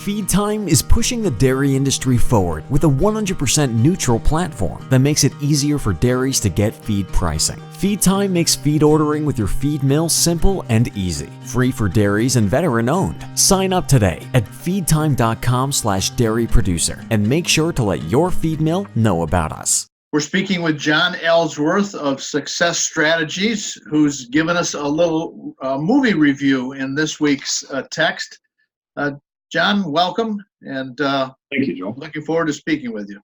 Feed Time is pushing the dairy industry forward with a 100% neutral platform that makes it easier for dairies to get feed pricing. Feed Time makes feed ordering with your feed mill simple and easy, free for dairies and veteran-owned. Sign up today at feedtime.com/dairy producer and make sure to let your feed mill know about us. We're speaking with John Ellsworth of Success Strategies, who's given us a little movie review in this week's text. John, welcome, and thank you, Joel. Looking forward to speaking with you.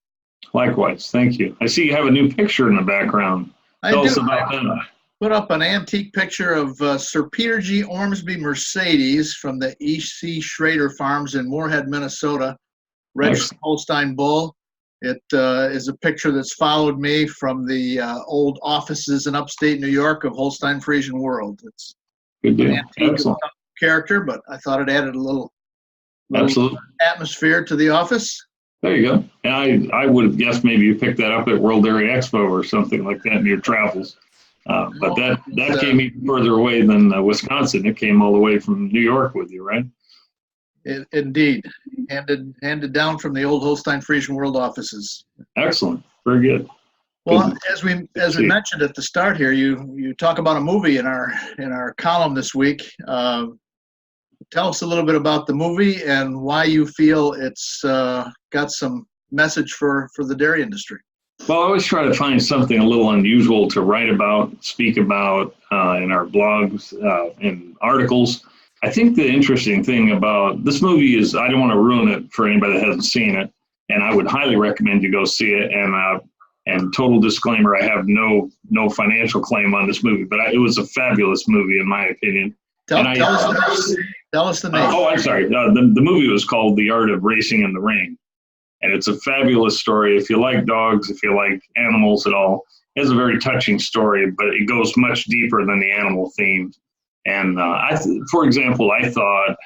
Likewise, thank you. I see you have a new picture in the background. Tell us about that. Put up an antique picture of Sir Peter G. Ormsby Mercedes from the E.C. Schrader Farms in Moorhead, Minnesota, registered Holstein bull. It is a picture that's followed me from the old offices in upstate New York of Holstein Friesian World. It's good deal. An antique character, but I thought it added a little atmosphere to the office. There you go. And I would have guessed maybe you picked that up at World Dairy Expo or something like that in your travels. But that came even further away than Wisconsin. It came all the way from New York with you, right? Indeed. Handed down from the old Holstein Friesian World offices. Excellent. Very good. Well, as we mentioned at the start here, you talk about a movie in our column this week. Tell us a little bit about the movie and why you feel it's got some message for the dairy industry. Well, I always try to find something a little unusual to write about, speak about in our blogs and articles. I think the interesting thing about this movie is I don't want to ruin it for anybody that hasn't seen it, and I would highly recommend you go see it. And total disclaimer, I have no financial claim on this movie, but it was a fabulous movie in my opinion. Tell us the name. Oh, I'm sorry. The movie was called The Art of Racing in the Rain. And it's a fabulous story. If you like dogs, if you like animals at all, it's a very touching story, but it goes much deeper than the animal theme. And for example, I thought,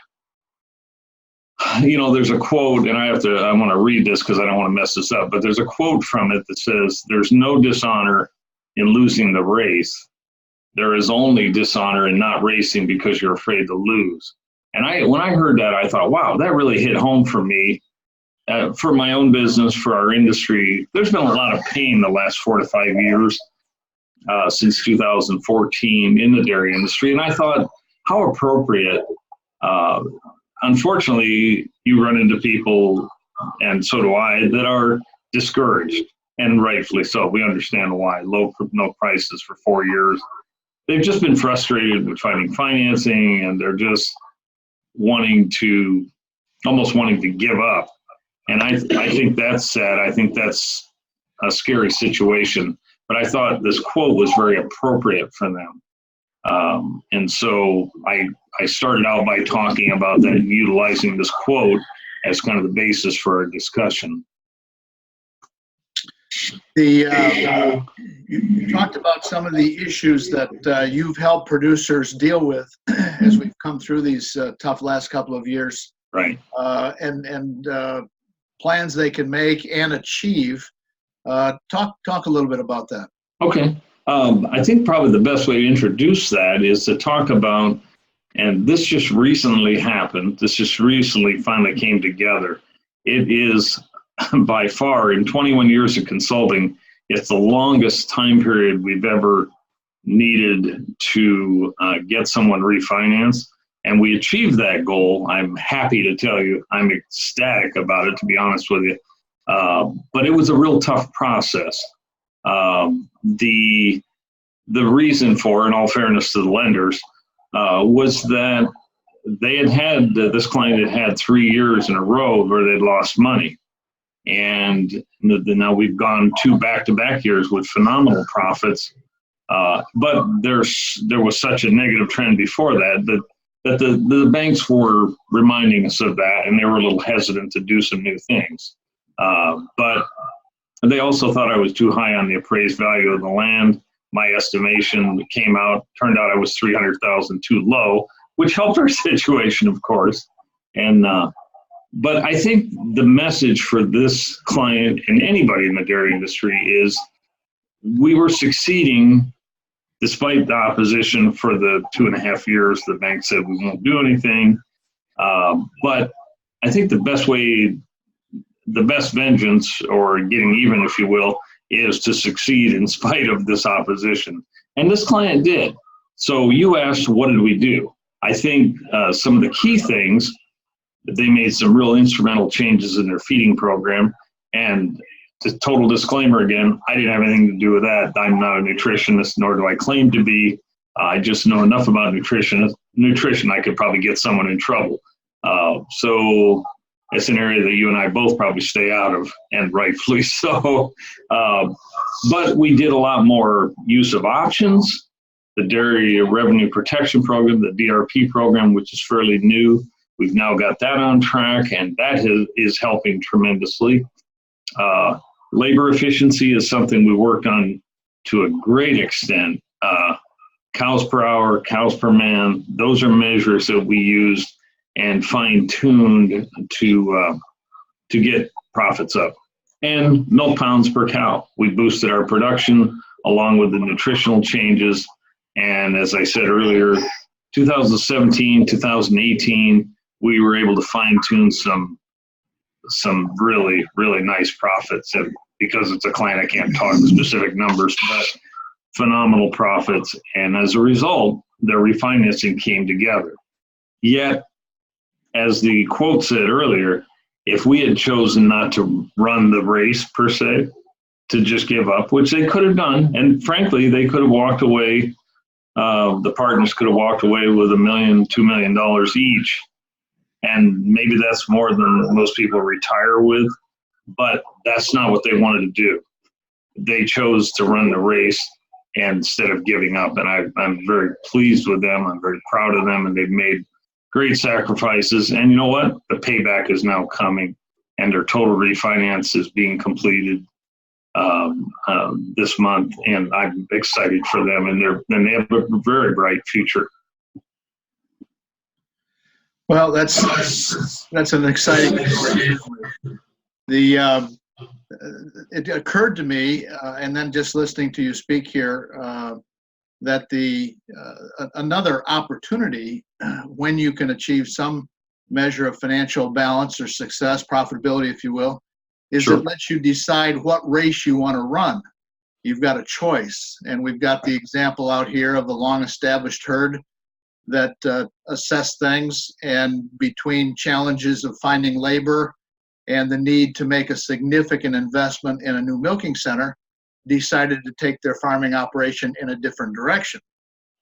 there's a quote, and I want to read this because I don't want to mess this up, but there's a quote from it that says, "There's no dishonor in losing the race. There is only dishonor in not racing because you're afraid to lose." And when I heard that, I thought, wow, that really hit home for me, for my own business, for our industry. There's been a lot of pain the last 4 to 5 years since 2014 in the dairy industry. And I thought, how appropriate. Unfortunately, you run into people, and so do I, that are discouraged, and rightfully so. We understand why. No prices for 4 years. They've just been frustrated with finding financing, and they're just almost wanting to give up. And I think that's sad. I think that's a scary situation. But I thought this quote was very appropriate for them. And so I started out by talking about that and utilizing this quote as kind of the basis for our discussion. You talked about some of the issues that you've helped producers deal with as we've come through these tough last couple of years, right? And plans they can make and achieve. Talk a little bit about that. Okay, I think probably the best way to introduce that is to talk about, and this just recently happened. This just recently finally came together. It is by far, in 21 years of consulting, it's the longest time period we've ever needed to get someone refinanced. And we achieved that goal. I'm happy to tell you, I'm ecstatic about it, to be honest with you. But it was a real tough process. The reason for, in all fairness to the lenders, was that they had this client had 3 years in a row where they'd lost money. And now we've gone 2 back-to-back years with phenomenal profits. But there was such a negative trend before that the banks were reminding us of that, and they were a little hesitant to do some new things. But they also thought I was too high on the appraised value of the land. My estimation turned out I was $300,000 too low, which helped our situation, of course. And but I think the message for this client and anybody in the dairy industry is we were succeeding despite the opposition for the 2.5 years. The bank said we won't do anything. But I think the best vengeance, or getting even, if you will, is to succeed in spite of this opposition. And this client did. So you asked, what did we do? I think some of the key things, they made some real instrumental changes in their feeding program. And the total disclaimer again, I didn't have anything to do with that. I'm not a nutritionist, nor do I claim to be. I just know enough about nutrition. I could probably get someone in trouble. So it's an area that you and I both probably stay out of, and rightfully so. But we did a lot more use of options. The Dairy Revenue Protection Program, the DRP program, which is fairly new. We've now got that on track, and that is helping tremendously. Labor efficiency is something we worked on to a great extent. Cows per hour, cows per man, those are measures that we used and fine-tuned to get profits up. And milk pounds per cow. We boosted our production along with the nutritional changes. And as I said earlier, 2017, 2018, we were able to fine-tune some really, really nice profits. And because it's a client, I can't talk specific numbers, but phenomenal profits. And as a result, the refinancing came together. Yet, as the quote said earlier, if we had chosen not to run the race per se, to just give up, which they could have done, and frankly, they could have walked away, the partners could have walked away with $1 million, $2 million each. And maybe that's more than most people retire with, but that's not what they wanted to do. They chose to run the race instead of giving up. And I'm very pleased with them. I'm very proud of them, and they've made great sacrifices. And you know what? The payback is now coming, and their total refinance is being completed this month. And I'm excited for them, and they have a very bright future. Well, that's an exciting story. It occurred to me, and then just listening to you speak here, that another opportunity when you can achieve some measure of financial balance or success, profitability, if you will, is Sure. It lets you decide what race you want to run. You've got a choice, and we've got the example out here of the long-established herd that assess things, and between challenges of finding labor and the need to make a significant investment in a new milking center, decided to take their farming operation in a different direction.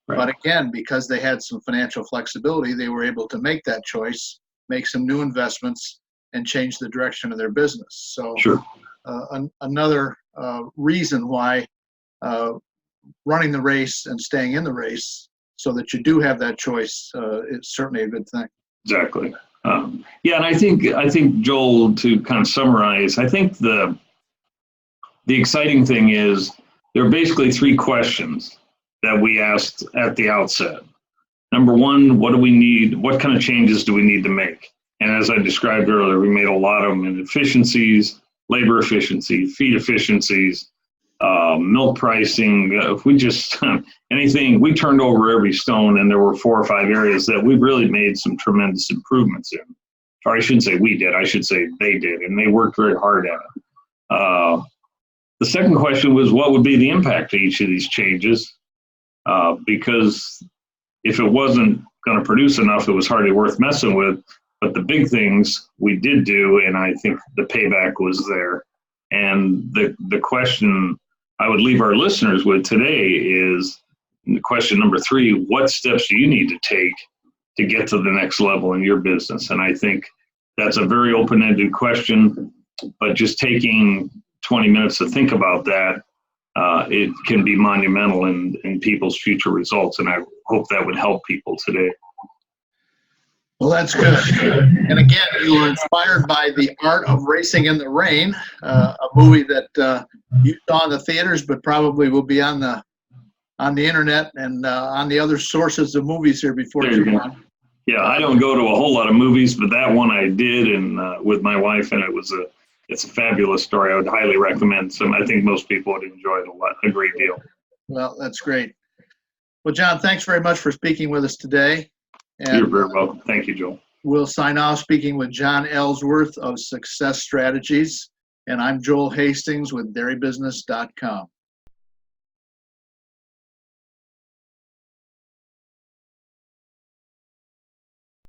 Right. But again, because they had some financial flexibility, they were able to make that choice, make some new investments, and change the direction of their business. So Sure. Another reason why running the race and staying in the race so that you do have that choice is certainly a good thing. Exactly. Yeah, and I think Joel, to kind of summarize, I think the exciting thing is there are basically three questions that we asked at the outset. Number one, what do we need? What kind of changes do we need to make? And as I described earlier, we made a lot of them in efficiencies, labor efficiency, feed efficiencies, milk pricing. If we just anything, we turned over every stone, and there were 4 or 5 areas that we really made some tremendous improvements in. Or I shouldn't say we did, I should say they did, and they worked very hard at it. The second question was, what would be the impact of each of these changes? Because if it wasn't going to produce enough, it was hardly worth messing with. But the big things we did do, and I think the payback was there. And the question I would leave our listeners with today is question number 3, what steps do you need to take to get to the next level in your business? And I think that's a very open-ended question, but just taking 20 minutes to think about that, it can be monumental in people's future results. And I hope that would help people today. Well, that's good. And again, you were inspired by The Art of Racing in the Rain, a movie that you saw in the theaters, but probably will be on the internet and on the other sources of movies here before too long. Yeah, I don't go to a whole lot of movies, but that one I did, and with my wife, and it's a fabulous story. I would highly recommend. I think most people would enjoy it a great deal. Well, that's great. Well, John, thanks very much for speaking with us today. And you're very welcome. Thank you, Joel. We'll sign off speaking with John Ellsworth of Success Strategies. And I'm Joel Hastings with DairyBusiness.com.